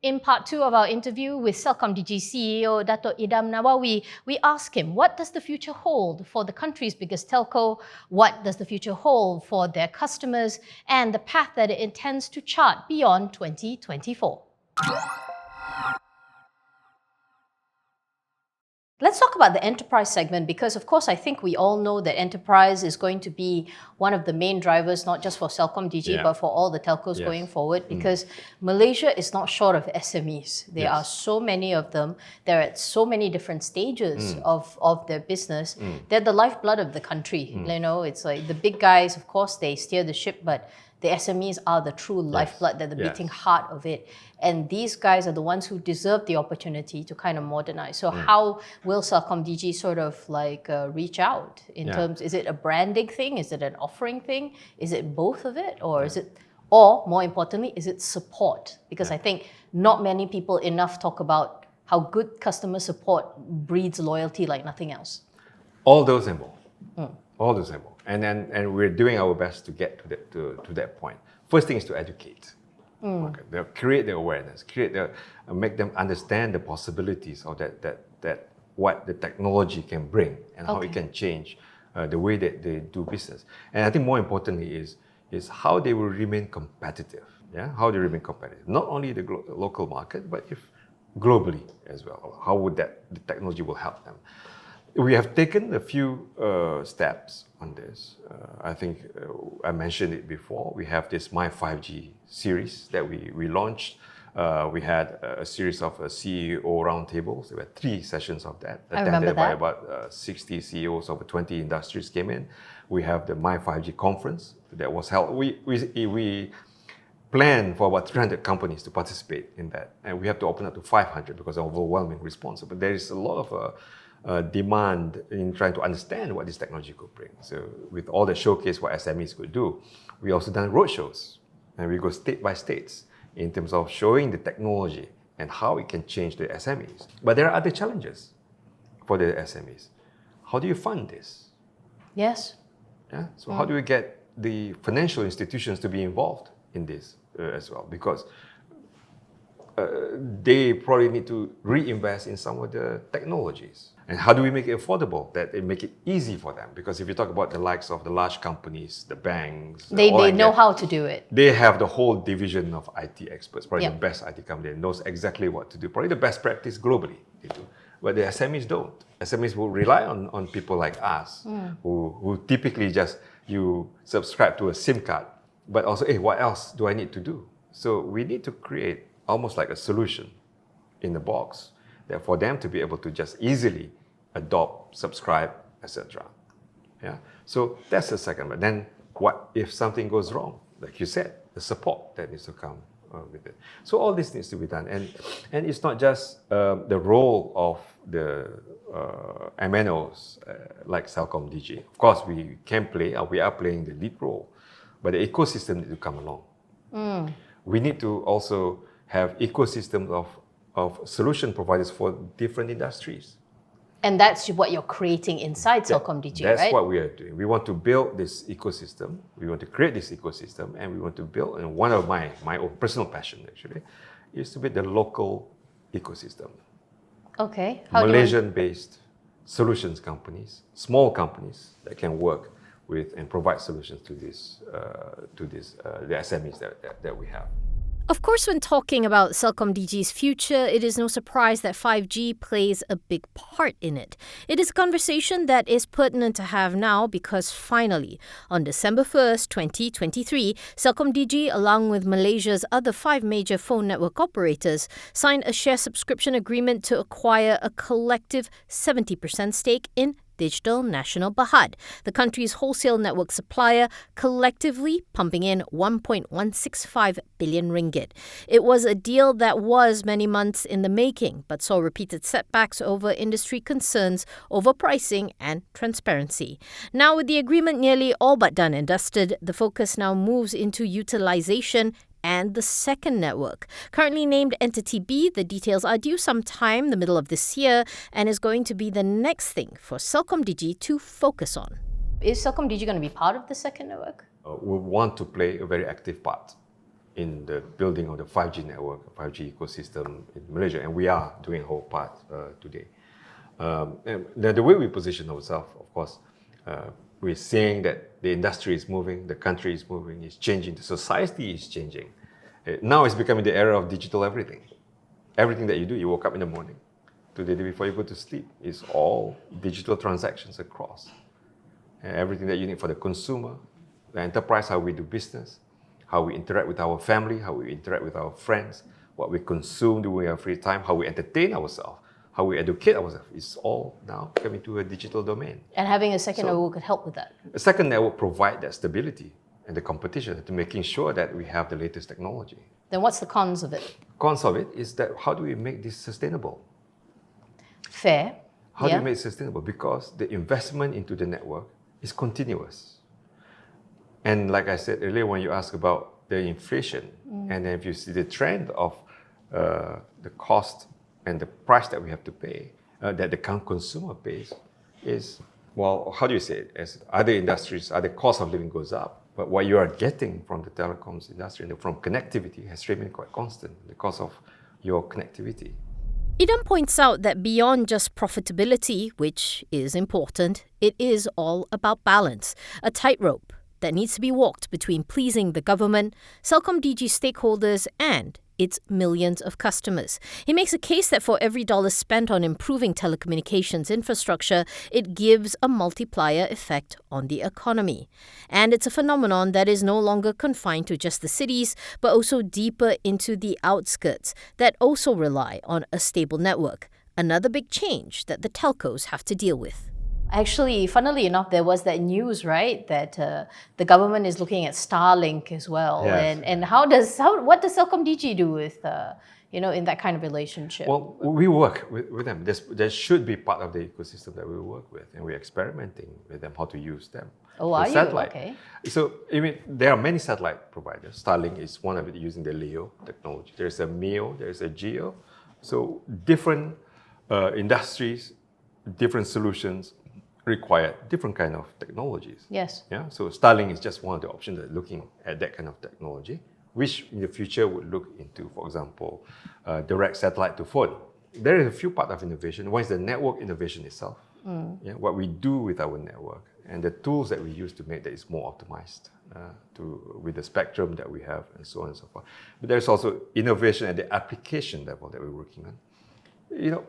In part 2 of our interview with CelcomDigi CEO Datuk Idham Nawawi, we ask him, what does the future hold for the country's biggest telco? What does the future hold for their customers? And the path that it intends to chart beyond 2024. Let's talk about the enterprise segment because, of course, I think we all know that enterprise is going to be one of the main drivers, not just for CelcomDigi, but for all the telcos going forward, because Malaysia is not short of SMEs. There are so many of them. They're at so many different stages of their business. They're the lifeblood of the country. You know, it's like the big guys, of course, they steer the ship, but the SMEs are the true lifeblood, they're the beating heart of it. And these guys are the ones who deserve the opportunity to kind of modernize. So how will CelcomDigi sort of like reach out in terms, is it a branding thing? Is it an offering thing? Is it both of it? Or is it, or more importantly, is it support? Because I think not many people enough talk about how good customer support breeds loyalty like nothing else. All those involved. All those involved. And we're doing our best to get to that point. First thing is to educate. Okay. They'll create the awareness, make them understand the possibilities of that what the technology can bring and how it can change the way that they do business. And I think more importantly is how they will remain competitive. Yeah, how they remain competitive, not only the local market, but if globally as well. How would the technology will help them? We have taken a few steps on this. I think I mentioned it before. We have this My 5G series that we launched. We had a series of CEO roundtables. There were 3 sessions of that, attended by about 60 CEOs over 20 industries came in. We have the My 5G conference that was held. We planned for about 300 companies to participate in that, and we have to open up to 500 because of overwhelming response. But there is a lot of demand in trying to understand what this technology could bring. So with all the showcase what SMEs could do, we also done roadshows, and we go state by states in terms of showing the technology and how it can change the SMEs. But there are other challenges for the SMEs. How do you fund this? Yes. Yeah. So how do we get the financial institutions to be involved in this as well? Because they probably need to reinvest in some of the technologies. And how do we make it affordable? That it make it easy for them. Because if you talk about the likes of the large companies, the banks, they know how to do it. They have the whole division of IT experts, probably the best IT company that knows exactly what to do. Probably the best practice globally they do. But the SMEs don't. SMEs will rely on people like us who typically just you subscribe to a SIM card, but also, hey, what else do I need to do? So we need to create almost like a solution in the box that for them to be able to just easily adopt, subscribe, etc. Yeah. So that's the second. But then what if something goes wrong? Like you said, the support that needs to come with it. So all this needs to be done. And it's not just the role of the MNOs like CelcomDigi. Of course, we can play, we are playing the lead role, but the ecosystem needs to come along. We need to also have ecosystems of solution providers for different industries. And that's what you're creating inside CelcomDigi, right? That's what we are doing. We want to build this ecosystem. We want to create this ecosystem, and we want to build, and one of my own personal passion actually, is to build the local ecosystem. Okay. Malaysian-based solutions companies, small companies that can work with and provide solutions to the SMEs that we have. Of course, when talking about CelcomDigi's future, it is no surprise that 5G plays a big part in it. It is a conversation that is pertinent to have now because finally, on December 1st, 2023, CelcomDigi, along with Malaysia's other 5 major phone network operators, signed a share subscription agreement to acquire a collective 70% stake in Digital Nasional Berhad, the country's wholesale network supplier, collectively pumping in 1.165 billion ringgit. It was a deal that was many months in the making, but saw repeated setbacks over industry concerns over pricing and transparency. Now, with the agreement nearly all but done and dusted, the focus now moves into utilization and the second network. Currently named Entity B, the details are due sometime the middle of this year and is going to be the next thing for CelcomDigi to focus on. Is CelcomDigi going to be part of the second network? We want to play a very active part in the building of the 5G network, 5G ecosystem in Malaysia, and we are doing a whole part today. And the way we position ourselves, of course, we're seeing that the industry is moving, the country is moving, it's changing, the society is changing. Now it's becoming the era of digital everything. Everything that you do, you woke up in the morning to the day before you go to sleep, is all digital transactions across. And everything that you need for the consumer, the enterprise, how we do business, how we interact with our family, how we interact with our friends, what we consume during our free time, how we entertain ourselves, how we educate ourselves, is all now coming to a digital domain. And having a second network could help with that. A second network provides that stability and the competition to making sure that we have the latest technology. Then what's the cons of it? Cons of it is that how do we make this sustainable? Fair. How do we make it sustainable? Because the investment into the network is continuous. And like I said earlier, when you ask about the inflation, and then if you see the trend of the cost and the price that we have to pay, that the consumer pays, is, well, how do you say it? As other industries, the cost of living goes up, but what you are getting from the telecoms industry and from connectivity has remained quite constant because of your connectivity. Idham points out that beyond just profitability, which is important, it is all about balance, a tightrope that needs to be walked between pleasing the government, CelcomDigi stakeholders, and its millions of customers. He makes a case that for every dollar spent on improving telecommunications infrastructure, it gives a multiplier effect on the economy. And it's a phenomenon that is no longer confined to just the cities, but also deeper into the outskirts that also rely on a stable network. Another big change that the telcos have to deal with. Actually, funnily enough, there was that news, right, that the government is looking at Starlink as well. Yes. And what does CelcomDigi do with, in that kind of relationship? Well, we work with them. There should be part of the ecosystem that we work with, and we're experimenting with them how to use them. Oh, are you? Okay. So, there are many satellite providers. Starlink is one of it using the LEO technology. There's a MEO, there's a GEO. So, different industries, different solutions require different kind of technologies. Yes. Yeah. So Starlink is just one of the options that looking at that kind of technology, which in the future would look into, for example, direct satellite to phone. There is a few parts of innovation. One is the network innovation itself. Yeah, what we do with our network and the tools that we use to make that is more optimized with the spectrum that we have and so on and so forth. But there's also innovation at the application level that we're working on.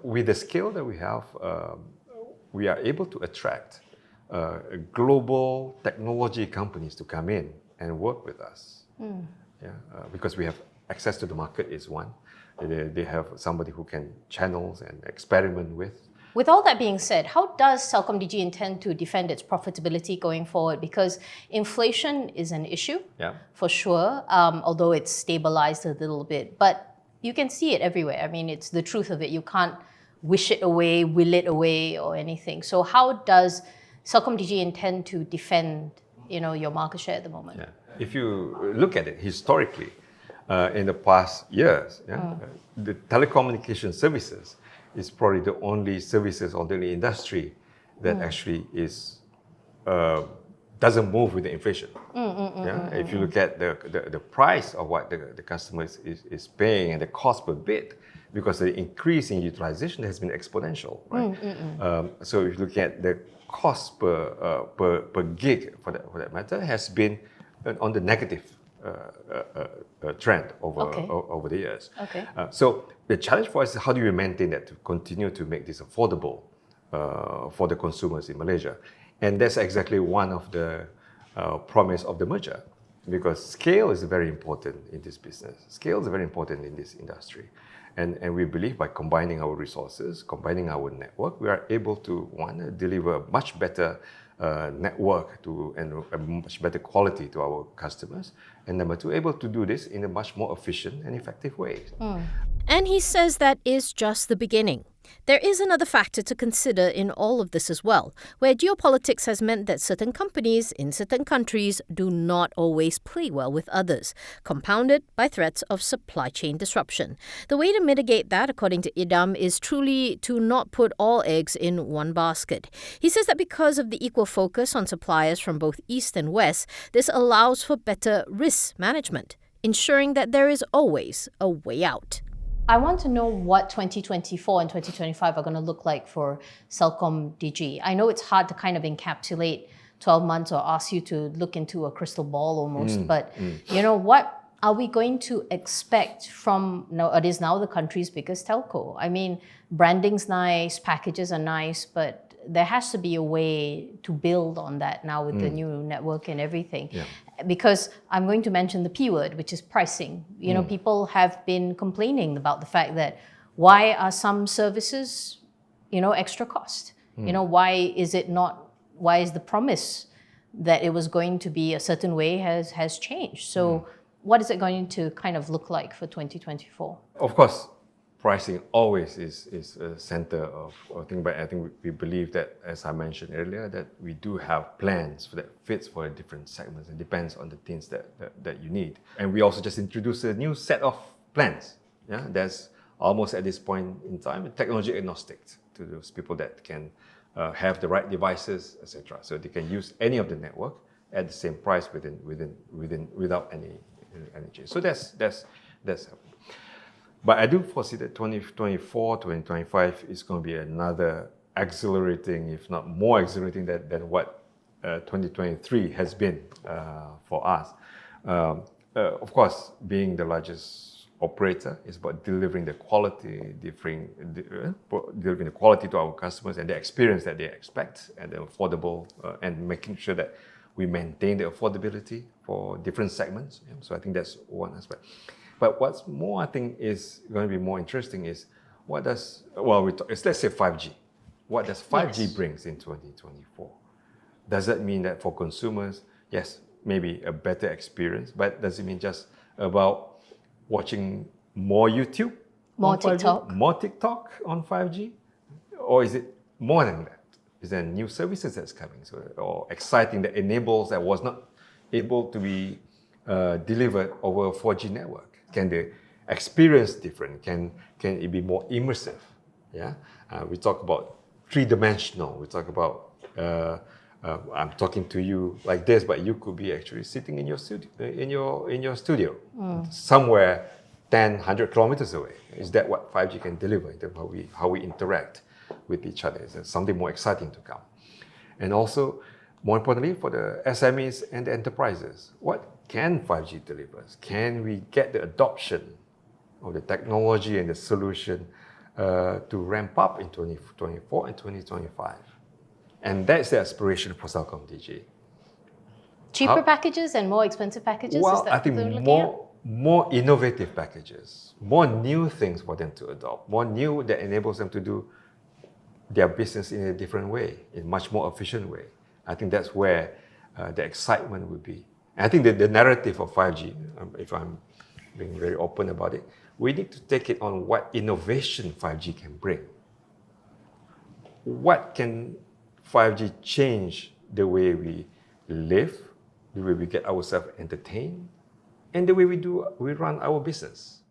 With the scale that we have, we are able to attract global technology companies to come in and work with us. Because we have access to the market is one. They have somebody who can channel and experiment with. With all that being said, how does CelcomDigi intend to defend its profitability going forward? Because inflation is an issue, for sure, although it's stabilized a little bit. But you can see it everywhere. I mean, it's the truth of it. You can't wish it away, will it away, or anything. So how does CelcomDigi intend to defend, your market share at the moment? Yeah. If you look at it historically, in the past years, the telecommunication services is probably the only services or the only industry that actually is doesn't move with the inflation. If you look at the price of what the customer is paying and the cost per bit, because the increase in utilization has been exponential, right? So if you look at the cost per gig for that matter has been on the negative trend over the years. Okay. So the challenge for us is how do we maintain that to continue to make this affordable for the consumers in Malaysia? And that's exactly one of the promise of the merger, because scale is very important in this business. Scale is very important in this industry. And we believe by combining our resources, combining our network, we are able to, one, deliver a much better network and a much better quality to our customers. And number two, able to do this in a much more efficient and effective way. And he says that is just the beginning. There is another factor to consider in all of this as well, where geopolitics has meant that certain companies in certain countries do not always play well with others, compounded by threats of supply chain disruption. The way to mitigate that, according to Idham, is truly to not put all eggs in one basket. He says that because of the equal focus on suppliers from both East and West, this allows for better risk management. ensuring that there is always a way out. I want to know what 2024 and 2025 are going to look like for CelcomDigi. I know it's hard to kind of encapsulate 12 months or ask you to look into a crystal ball almost, but what are we going to expect from, it is now the country's biggest telco? I mean, branding's nice, packages are nice, but there has to be a way to build on that now with the new network and everything. Yeah. Because I'm going to mention the P word, which is pricing. People have been complaining about the fact that why are some services, extra cost? Why is the promise that it was going to be a certain way has changed? So what is it going to kind of look like for 2024? Of course, pricing always is a center of thing, but I think we believe that, as I mentioned earlier, that we do have plans that fits for different segments. It depends on the things that you need. And we also just introduced a new set of plans. Yeah, that's almost at this point in time technology agnostic to those people that can have the right devices, etc. So they can use any of the network at the same price without any change. So that's But I do foresee that 2024, 2025 is going to be another accelerating, if not more accelerating than what 2023 has been for us. Of course, being the largest operator is about delivering the quality, delivering the quality to our customers and the experience that they expect, and the affordable, and making sure that we maintain the affordability for different segments. Yeah? So I think that's one aspect. But what's more, I think, is going to be more interesting is let's say 5G. What does 5G brings in 2024? Does that mean that for consumers, yes, maybe a better experience, but does it mean just about watching more YouTube? More TikTok? More TikTok on 5G? Or is it more than that? Is there new services that's coming, or exciting that was not able to be delivered over a 4G network? Can the experience different? Can it be more immersive? Yeah, we talk about three-dimensional. We talk about I'm talking to you like this, but you could be actually sitting in your studio, somewhere 100 kilometers away. Is that what 5G can deliver in terms of how we interact with each other? Is there something more exciting to come? And also, more importantly, for the SMEs and the enterprises, what can 5G deliver? Can we get the adoption of the technology and the solution to ramp up in 2024 and 2025? And that's the aspiration for CelcomDigi. Cheaper packages and more expensive packages? Well, I think more innovative packages, more new things for them to adopt, more new that enables them to do their business in a different way, in a much more efficient way. I think that's where the excitement would be. And I think that the narrative of 5G, if I'm being very open about it, we need to take it on what innovation 5G can bring. What can 5G change the way we live, the way we get ourselves entertained, and the way we run our business?